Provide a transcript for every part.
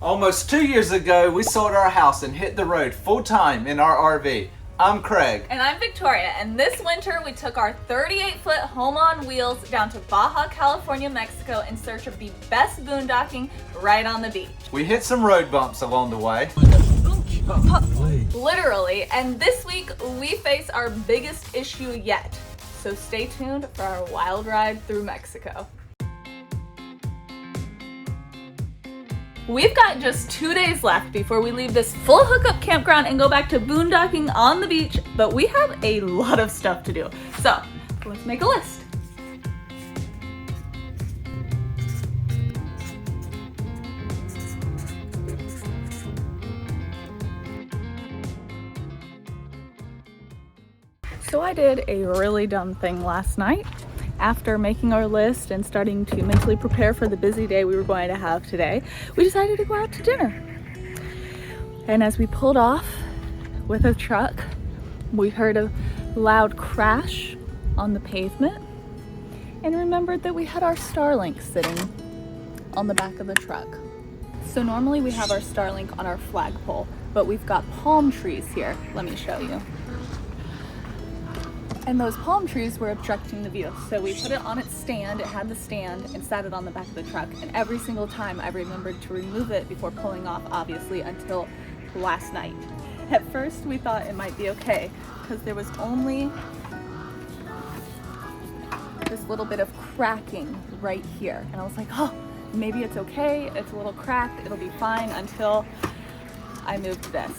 Almost 2 years ago, we sold our house and hit the road full time in our RV. I'm Craig. And I'm Victoria, and this winter we took our 38-foot home on wheels down to Baja, California, Mexico in search of the best boondocking right on the beach. We hit some road bumps along the way. Literally, and this week we face our biggest issue yet. So stay tuned for our wild ride through Mexico. We've got just 2 days left before we leave this full hookup campground and go back to boondocking on the beach, but we have a lot of stuff to do. So let's make a list. So I did a really dumb thing last night. After making our list and starting to mentally prepare for the busy day we were going to have today, we decided to go out to dinner. And as we pulled off with a truck, we heard a loud crash on the pavement and remembered that we had our Starlink sitting on the back of the truck. So normally we have our Starlink on our flagpole, but we've got palm trees here. Let me show you. And those palm trees were obstructing the view. So we put it on its stand, it had the stand, and sat it on the back of the truck. And every single time I remembered to remove it before pulling off, obviously, until last night. At first we thought it might be okay, because there was only this little bit of cracking right here. And I was like, oh, maybe it's okay, it's a little cracked, it'll be fine, until I moved this.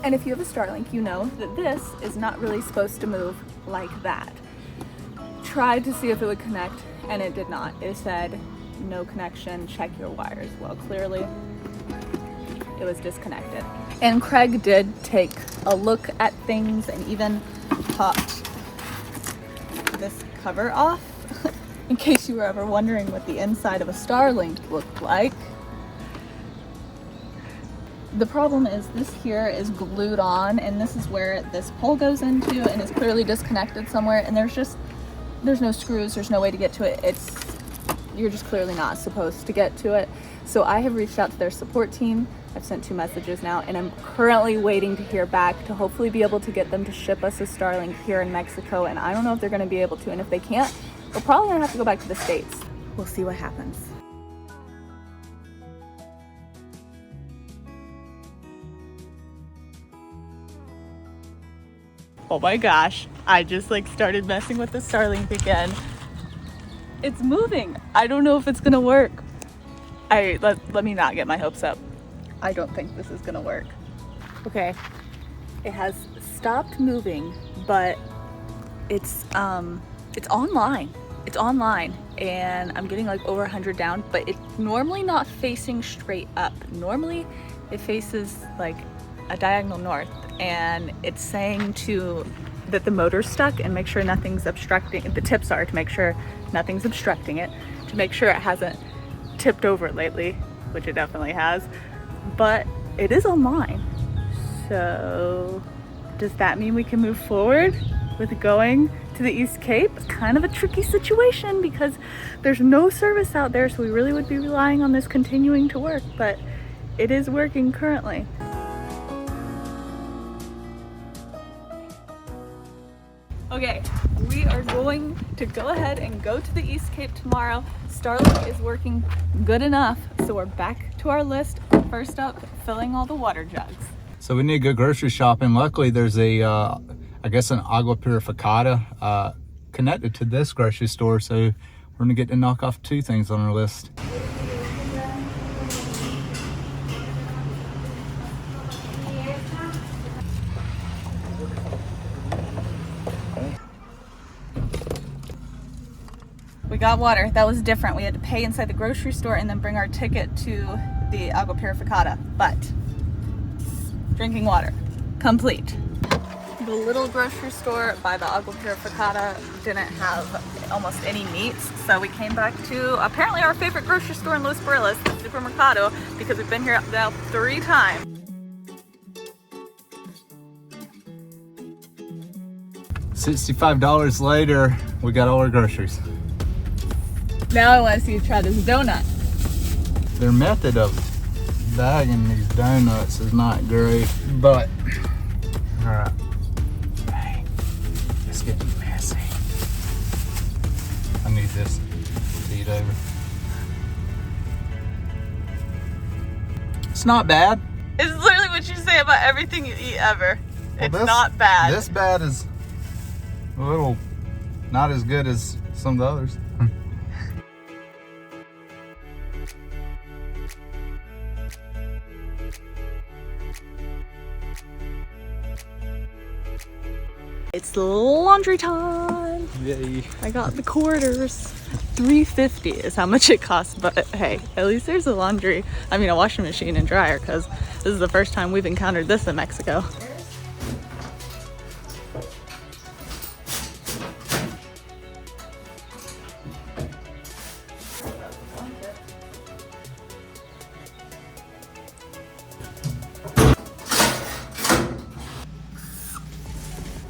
And if you have a Starlink, you know that this is not really supposed to move like that. Tried to see if it would connect, and it did not. It said, no connection, check your wires. Well, clearly it was disconnected. And Craig did take a look at things and even popped this cover off, in case you were ever wondering what the inside of a Starlink looked like. The problem is this here is glued on, and this is where this pole goes into and is clearly disconnected somewhere, and there's no screws, there's no way to get to it. You're just clearly not supposed to get to it. So I have reached out to their support team. I've sent 2 messages now, and I'm currently waiting to hear back to hopefully be able to get them to ship us a Starlink here in Mexico, and I don't know if they're going to be able to, and if they can't, we're probably going to have to go back to the States. We'll see what happens. Oh my gosh, I just started messing with the Starlink again. It's moving. I don't know if it's gonna work. Let me not get my hopes up. I don't think this is gonna work. Okay, it has stopped moving, but it's online. It's online, and I'm getting over 100 down, but it's normally not facing straight up. Normally it faces a diagonal north, and it's saying that the motor's stuck and make sure nothing's obstructing. The tips are to make sure nothing's obstructing it, to make sure it hasn't tipped over lately, which it definitely has, but it is online. So does that mean we can move forward with going to the East Cape? Kind of a tricky situation because there's no service out there, so we really would be relying on this continuing to work, but it is working currently. Okay, we are going to go ahead and go to the East Cape tomorrow. Starlink is working good enough, so we're back to our list. First up, filling all the water jugs. So we need to go grocery shopping. Luckily, there's I guess an agua purificada connected to this grocery store, so we're gonna get to knock off 2 things on our list. We got water. That was different. We had to pay inside the grocery store and then bring our ticket to the agua purificada. But drinking water, complete. The little grocery store by the agua purificada didn't have almost any meats, so we came back to apparently our favorite grocery store in Los Barriles, the Supermercado, because we've been here now 3 times. $65 later, we got all our groceries. Now I want to see you try this donut. Their method of bagging these donuts is not great, but all right. Hey, it's getting messy. I need this feed over. It's not bad. It's literally what you say about everything you eat ever. Well, It's not bad. This bad is a little not as good as some of the others. It's laundry time. Yay. I got the quarters. $3.50 is how much it costs, but hey, at least there's a laundry, a washing machine and dryer, because this is the first time we've encountered this in Mexico.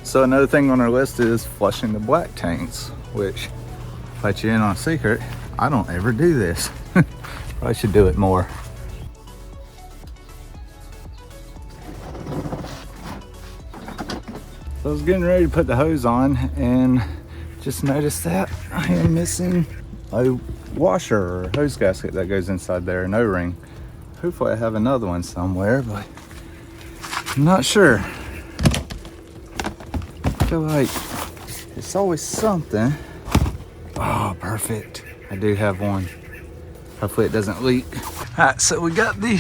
So another thing on our list is flushing the black tanks, which, let you in on a secret, I don't ever do this. I should do it more. So I was getting ready to put the hose on and just noticed that I am missing a washer or hose gasket that goes inside there, an O-ring. Hopefully I have another one somewhere, but I'm not sure. I feel like it's always something. Oh, perfect. I do have one. Hopefully it doesn't leak. All right, so we got the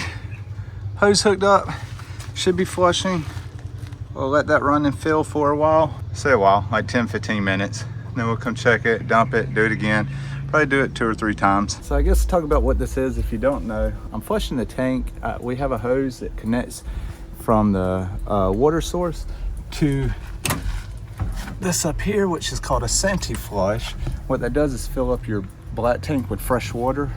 hose hooked up. Should be flushing. We'll let that run and fill for a while. Say a while, like 10-15 minutes. Then we'll come check it, dump it, do it again. Probably do it 2 or 3 times. So I guess talk about what this is if you don't know. I'm flushing the tank. We have a hose that connects from the water source to this up here, which is called a Senti flush. What that does is fill up your black tank with fresh water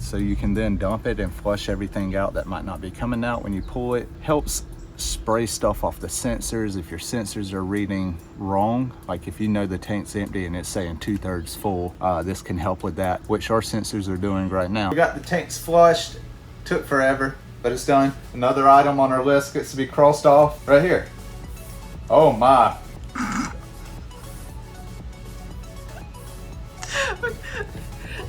so you can then dump it and flush everything out that might not be coming out when you pull it. Helps spray stuff off the sensors if your sensors are reading wrong. Like if you know the tank's empty and it's saying 2/3 full, this can help with that, which our sensors are doing right now. We got the tanks flushed. Took forever, but it's done. Another item on our list gets to be crossed off right here. Oh my.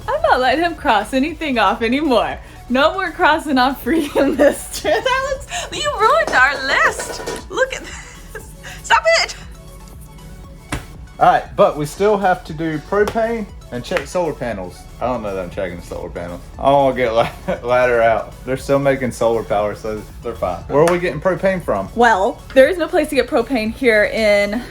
I'm not letting him cross anything off anymore. No more crossing off freaking list. That looks, you ruined our list. Look at this. Stop it. All right, but we still have to do propane and check solar panels. I don't know that I'm checking the solar panels. I don't want to get ladder out. They're still making solar power, so they're fine. Where are we getting propane from? Well, there is no place to get propane here in,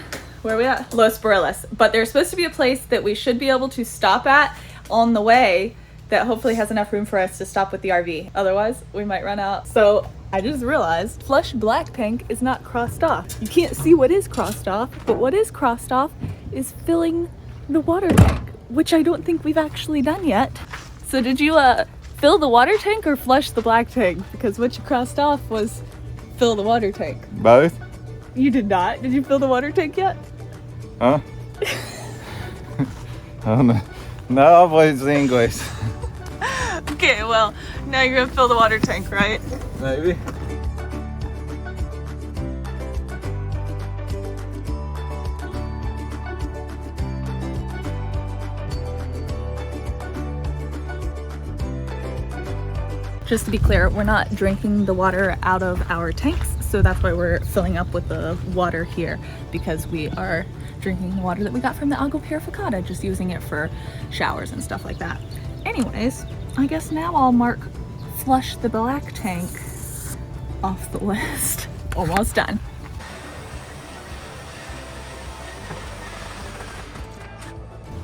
where are we at? Los Barriles. But there's supposed to be a place that we should be able to stop at on the way that hopefully has enough room for us to stop with the RV. Otherwise, we might run out. So I just realized flush black tank is not crossed off. You can't see what is crossed off, but what is crossed off is filling the water tank, which I don't think we've actually done yet. So did you fill the water tank or flush the black tank? Because what you crossed off was fill the water tank. Both? You did not. Did you fill the water tank yet? Huh? I don't know. No, I've always English. Okay, well, now you're gonna fill the water tank, right? Maybe. Just to be clear, we're not drinking the water out of our tanks, so that's why we're filling up with the water here, because we are drinking the water that we got from the agua purificada, just using it for showers and stuff like that. Anyways, I guess now I'll mark flush the black tank off the list. Almost done.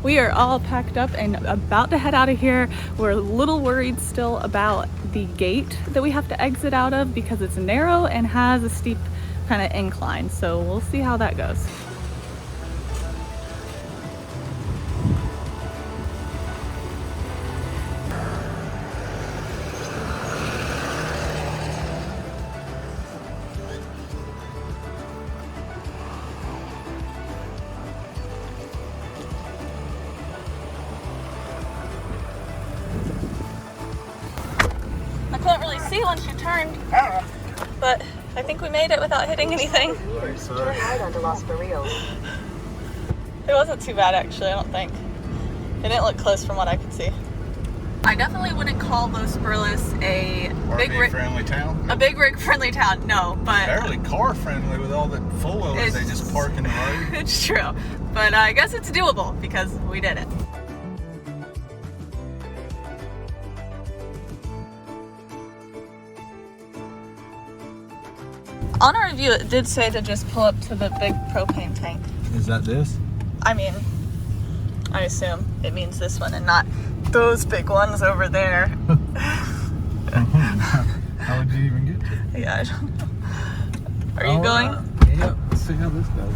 We are all packed up and about to head out of here. We're a little worried still about the gate that we have to exit out of because it's narrow and has a steep kind of incline. So we'll see how that goes. I couldn't really see once you turned, but I think we made it without hitting anything. Turn right onto Los Barrios. It wasn't too bad actually, I don't think. It didn't look close from what I could see. I definitely wouldn't call Los Barrios a big rig friendly town. A big rig friendly town, no, but Barely car friendly with all the four-wheelers they just park in the road. It's true, but I guess it's doable because we did it. On our review, it did say to just pull up to the big propane tank. Is that this? I mean, I assume it means this one and not those big ones over there. How would you even get to it? Yeah, I don't know. Are you going? Yeah, let's see how this goes.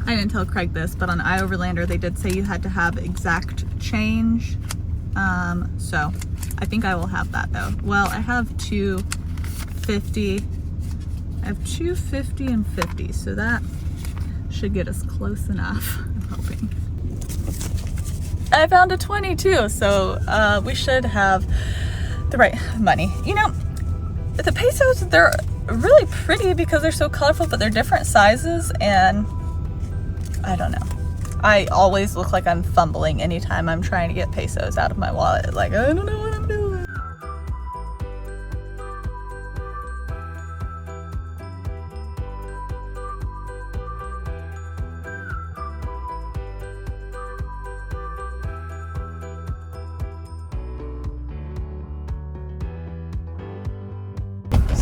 I didn't tell Craig this, but on iOverlander they did say you had to have exact change. So I think I will have that though. Well, I have 250. I have 250 and 50, so that should get us close enough, I'm hoping. I found a 22, so we should have the right money. You know, the pesos, they're really pretty because they're so colorful, but they're different sizes, and I don't know. I always look like I'm fumbling anytime I'm trying to get pesos out of my wallet. Like, I don't know what I'm doing.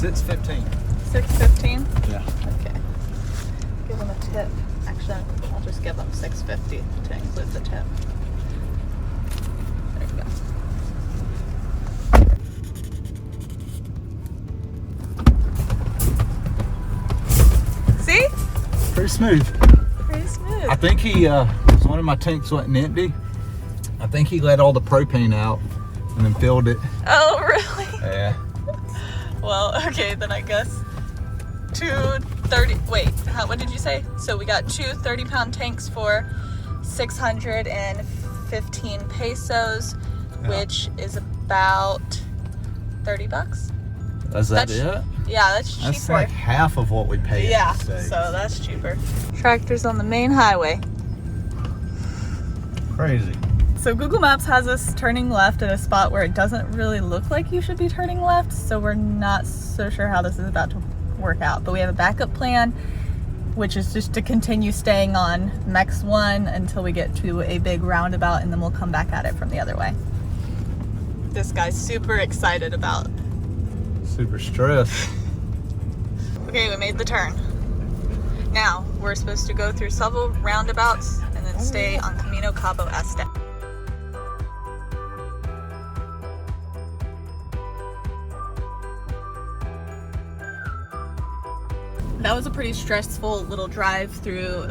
$6.15. $6.15? Yeah. Okay. Give them a tip. Actually, I'll just give them $6.50 to include the tip. There you go. See? Pretty smooth. Pretty smooth. I think he, so one of my tanks wasn't empty. I think he let all the propane out and then filled it. Oh, really? Yeah. Well, okay, then I guess 230, wait, what did you say? So we got two 30-pound tanks for 615 pesos, Yeah. which is about 30 bucks. Is that it? Yeah, that's cheaper. That's like half of what we paid. Yeah, so that's cheaper. Tractors on the main highway. Crazy. So Google Maps has us turning left at a spot where it doesn't really look like you should be turning left, so we're not so sure how this is about to work out. But we have a backup plan, which is just to continue staying on Mex 1 until we get to a big roundabout, and then we'll come back at it from the other way. This guy's super excited about. Super stressed. Okay, we made the turn. Now, we're supposed to go through several roundabouts and then stay on Camino Cabo Este. That was a pretty stressful little drive through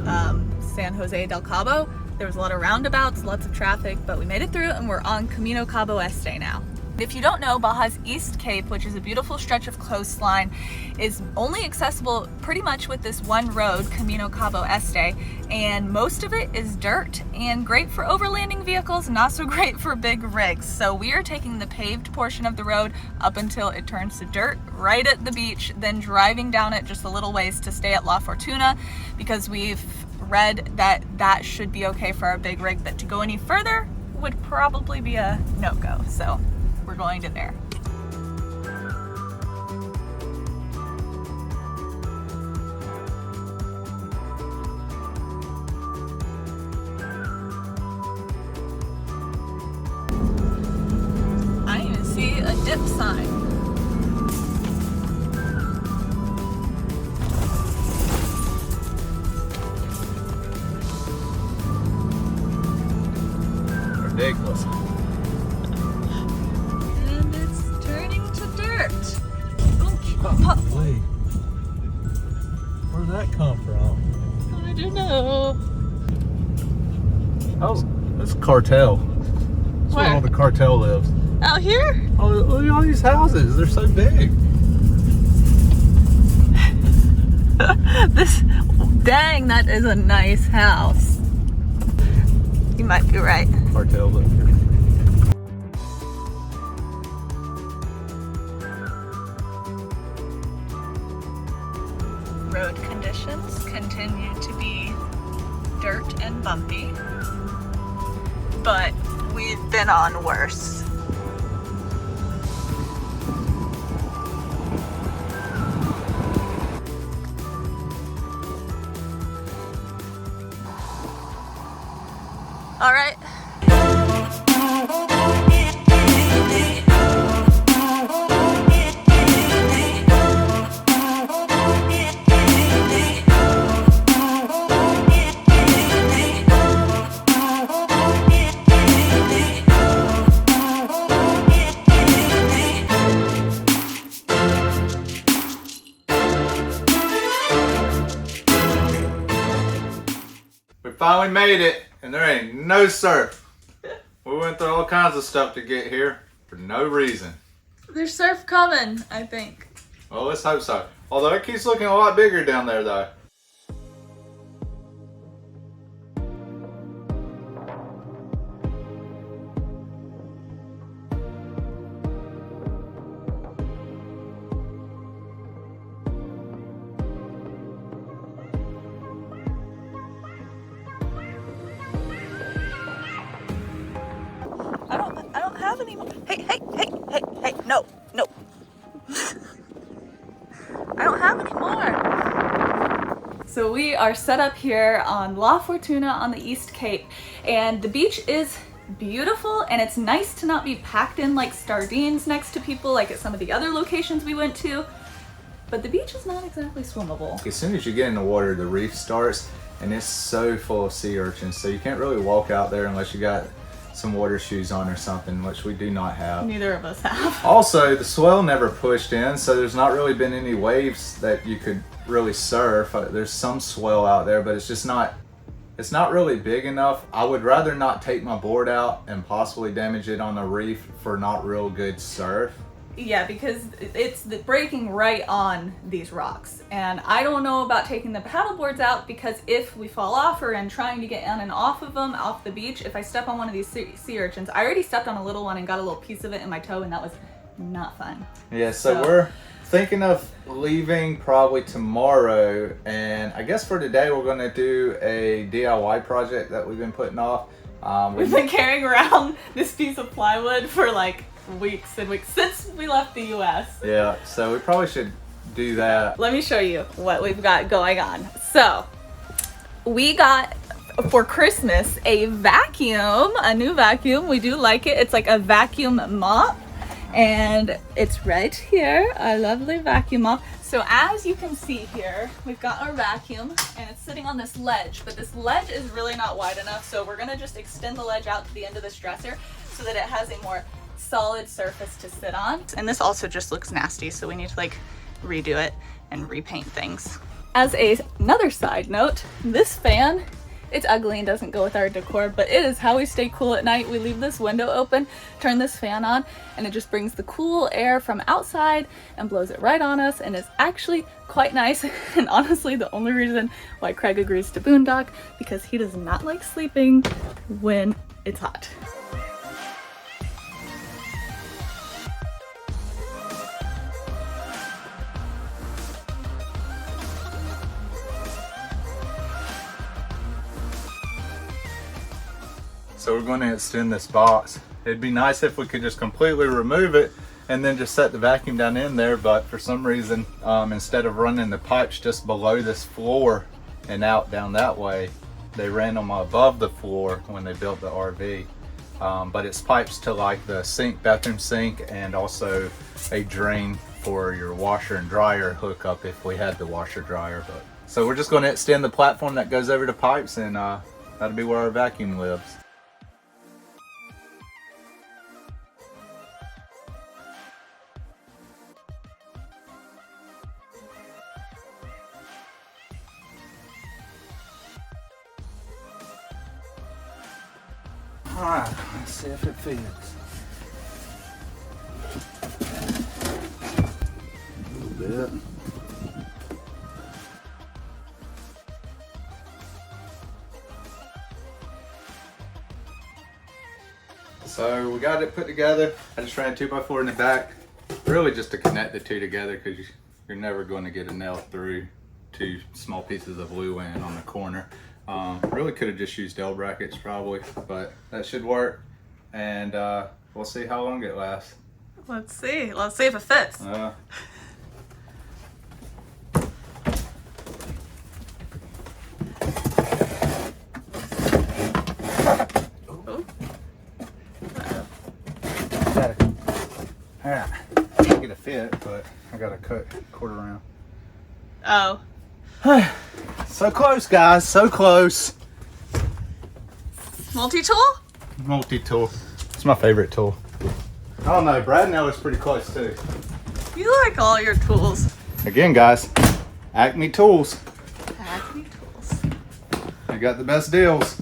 San Jose del Cabo. There was a lot of roundabouts, lots of traffic, but we made it through and we're on Camino Cabo Este now. If you don't know, Baja's East Cape, which is a beautiful stretch of coastline, is only accessible pretty much with this one road, Camino Cabo Este, and most of it is dirt and great for overlanding vehicles, not so great for big rigs. So we are taking the paved portion of the road up until it turns to dirt right at the beach, then driving down it just a little ways to stay at La Fortuna, because we've read that that should be okay for our big rig, but to go any further would probably be a no-go. So we're going to there. I didn't even see a dip sign. Ridiculous. And it's turning to dirt. Golly. Where'd that come from? I don't know. That's cartel. That's where Where? all the cartel lives. Out here? Oh, look at all these houses. They're so big. Dang, that is a nice house. You might be right. Cartel live here. road conditions continue to be dirt and bumpy, but we've been on worse. All right. We finally made it, and there ain't no surf. We went through all kinds of stuff to get here for no reason. There's surf coming, I think. Well, let's hope so. Although it keeps looking a lot bigger down there, though. I don't have any more. Hey, no. I don't have any more. So we are set up here on La Fortuna on the East Cape, and the beach is beautiful, and it's nice to not be packed in like sardines next to people like at some of the other locations we went to, but the beach is not exactly swimmable. As soon as you get in the water, the reef starts, and it's so full of sea urchins, so you can't really walk out there unless you got some water shoes on or something, which we do not have. Neither of us have. Also, the swell never pushed in, so there's not really been any waves that you could really surf. There's some swell out there, but it's not really big enough. I would rather not take my board out and possibly damage it on a reef for not real good surf. Yeah, because it's breaking right on these rocks, and I don't know about taking the paddle boards out, because if we fall off or in trying to get on and off of them off the beach, if I step on one of these sea urchins, I already stepped on a little one and got a little piece of it in my toe, and that was not fun. Yeah, so we're thinking of leaving probably tomorrow, and I guess for today we're going to do a DIY project that we've been putting off. We've been carrying around this piece of plywood for like weeks and weeks since we left the US. Yeah, so we probably should do that. Let me show you what we've got going on. So we got for Christmas a vacuum, a new vacuum. We do like it. It's like a vacuum mop, and it's right here, a lovely vacuum mop. So as you can see here, we've got our vacuum, and it's sitting on this ledge, but this ledge is really not wide enough, so we're gonna just extend the ledge out to the end of this dresser so that it has a more solid surface to sit on. And this also just looks nasty, so we need to like redo it and repaint things. As another side note, this fan, it's ugly and doesn't go with our decor, but it is how we stay cool at night. We leave this window open, turn this fan on, and it just brings the cool air from outside and blows it right on us, and it's actually quite nice. And honestly, the only reason why Craig agrees to boondock, because he does not like sleeping when it's hot. So we're going to extend this box. It'd be nice if we could just completely remove it and then just set the vacuum down in there, but for some reason, instead of running the pipes just below this floor and out down that way, they ran them above the floor when they built the RV. But it's pipes to like the sink, bathroom sink, and also a drain for your washer and dryer hookup if we had the washer dryer. But so we're just going to extend the platform that goes over the pipes, and that'll be where our vacuum lives. All right, let's see if it fits. A little bit. So we got it put together. I just ran a 2x4 in the back, really just to connect the two together, because you're never going to get a nail through 2 small pieces of glue in on the corner. Really could have just used L brackets probably, but that should work. And we'll see how long it lasts. Let's see if it fits. Alright, I get a fit, but I gotta cut quarter round. Oh. So close, guys, so close. Multi-tool? Multi-tool. It's my favorite tool. I don't know, Brad and I was pretty close too. You like all your tools. Again, guys, Acme Tools. Acme Tools. I got the best deals.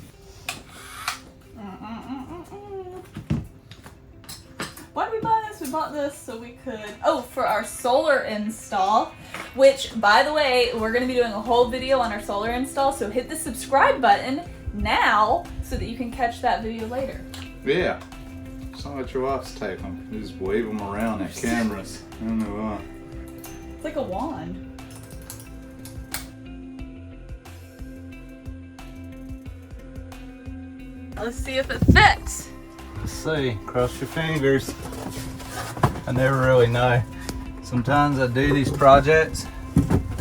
Why did we buy this? We bought this so we could, for our solar install, which, by the way, we're going to be doing a whole video on our solar install, so hit the subscribe button now so that you can catch that video later. Yeah. It's not what your wife's tape them. You just wave them around at cameras. I don't know why. It's like a wand. Let's see if it fits. Let's see. Cross your fingers. I never really know. Sometimes I do these projects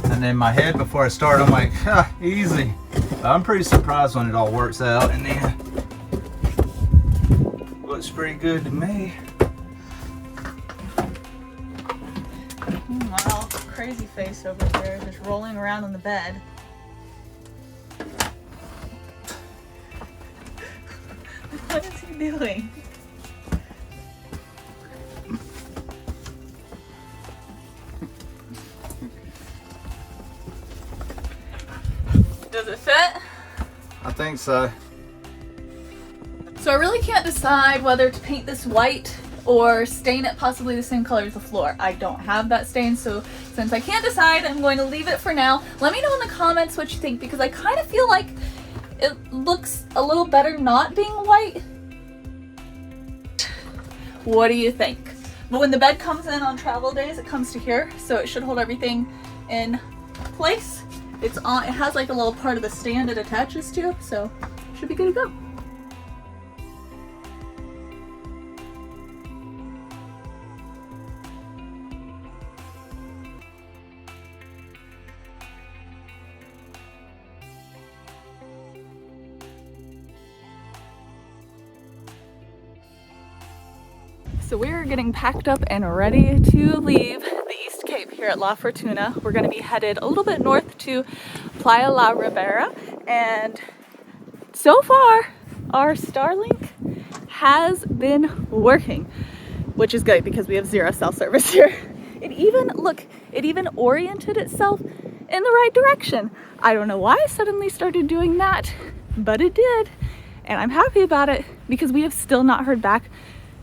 and in my head before I start I'm like, easy. But I'm pretty surprised when it all works out and then looks pretty good to me. Wow, crazy face over there, just rolling around on the bed. What is he doing? Does it fit? I think so. So I really can't decide whether to paint this white or stain it possibly the same color as the floor. I don't have that stain, so since I can't decide, I'm going to leave it for now. Let me know in the comments what you think, because I kind of feel like it looks a little better not being white. What do you think? But when the bed comes in on travel days, it comes to here, so it should hold everything in place. It's on. It has like a little part of the stand it attaches to, so should be good to go. So we're getting packed up and ready to leave the East Cape here at La Fortuna. We're going to be headed a little bit north to Playa La Ribera, and so far our Starlink has been working, which is good because we have 0 cell service here. It even oriented itself in the right direction. I don't know why I suddenly started doing that, but it did, and I'm happy about it because we have still not heard back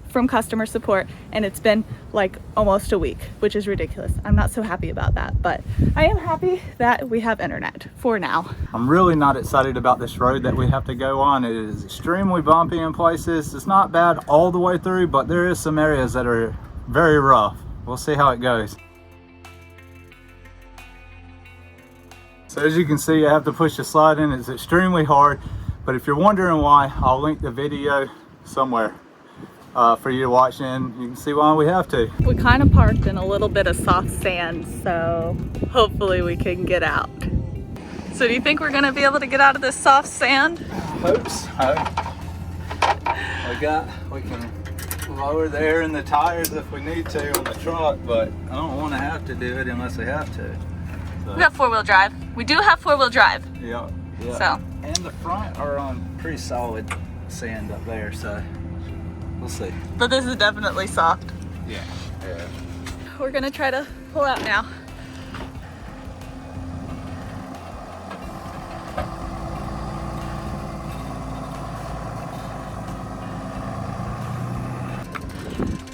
from customer support, and it's been like almost a week, which is ridiculous. I'm not so happy about that, but I am happy that we have internet for now. I'm really not excited about this road that we have to go on. It is extremely bumpy in places. It's not bad all the way through, but there is some areas that are very rough. We'll see how it goes. So as you can see, I have to push the slide in. It's extremely hard, but if you're wondering why, I'll link the video somewhere for you to watch, and you can see why we have to. We kind of parked in a little bit of soft sand, so hopefully we can get out. So do you think we're gonna be able to get out of this soft sand? Hope so. We can lower the air in the tires if we need to on the truck, but I don't want to have to do it unless we have to. So. We got 4-wheel drive. We do have 4-wheel drive. Yeah. So. And the front are on pretty solid sand up there, so we'll see. But this is definitely soft. Yeah. We're gonna try to pull out now.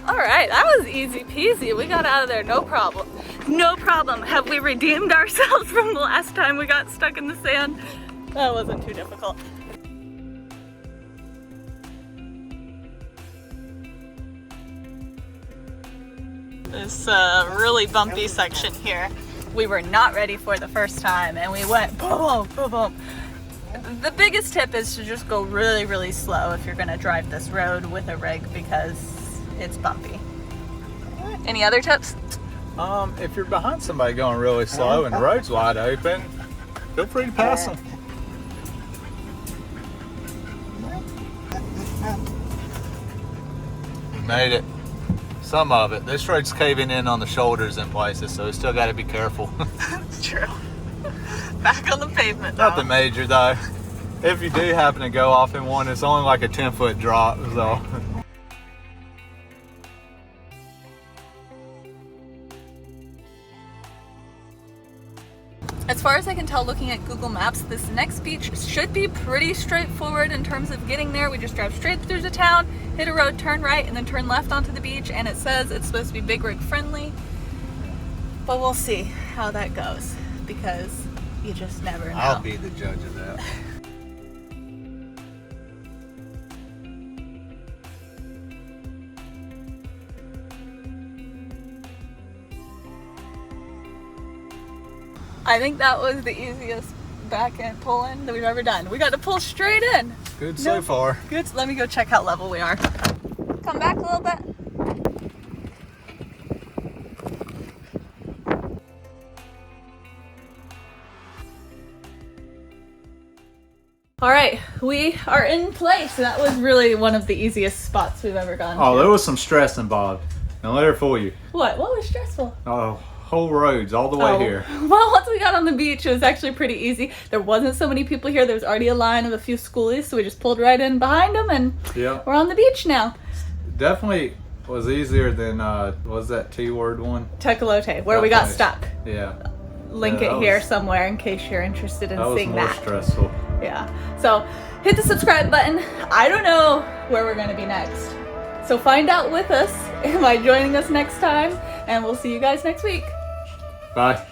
All right, that was easy peasy. We got out of there, no problem. No problem. Have we redeemed ourselves from the last time we got stuck in the sand? That wasn't too difficult. This really bumpy section here. we were not ready for the first time, and we went boom, boom, boom. The biggest tip is to just go really, really slow if you're gonna drive this road with a rig because it's bumpy. Any other tips? If you're behind somebody going really slow and the road's wide open, feel free to pass them. We made it. Some of it. This road's caving in on the shoulders in places, so we still got to be careful. True. Back on the pavement. Nothing major though. If you do happen to go off in one, it's only like a 10-foot drop, so. As far as I can tell looking at Google Maps, this next beach should be pretty straightforward in terms of getting there. We just drive straight through the town, hit a road, turn right, and then turn left onto the beach, and it says it's supposed to be big rig friendly. But we'll see how that goes, because you just never know. I'll be the judge of that. I think that was the easiest back end pull in that we've ever done. We got to pull straight in. Good so far. Good. Let me go check how level we are. Come back a little bit. All right, we are in place. That was really one of the easiest spots we've ever gone Oh, to. there was some stress involved. Don't let her fool you. What? What was stressful? Oh, whole roads all the way here. Well, once we got on the beach, it was actually pretty easy. There wasn't so many people here. There was already a line of a few schoolies, so we just pulled right in behind them, and we're on the beach now. Definitely was easier than, what was that T-word one? Tecolote, where we got stuck. Yeah. Link Yeah, it here somewhere in case you're interested in seeing that. that. Was more stressful. Yeah. So hit the subscribe button. I don't know where we're going to be next. So find out with us. Am I joining us next time? And we'll see you guys next week. Bye.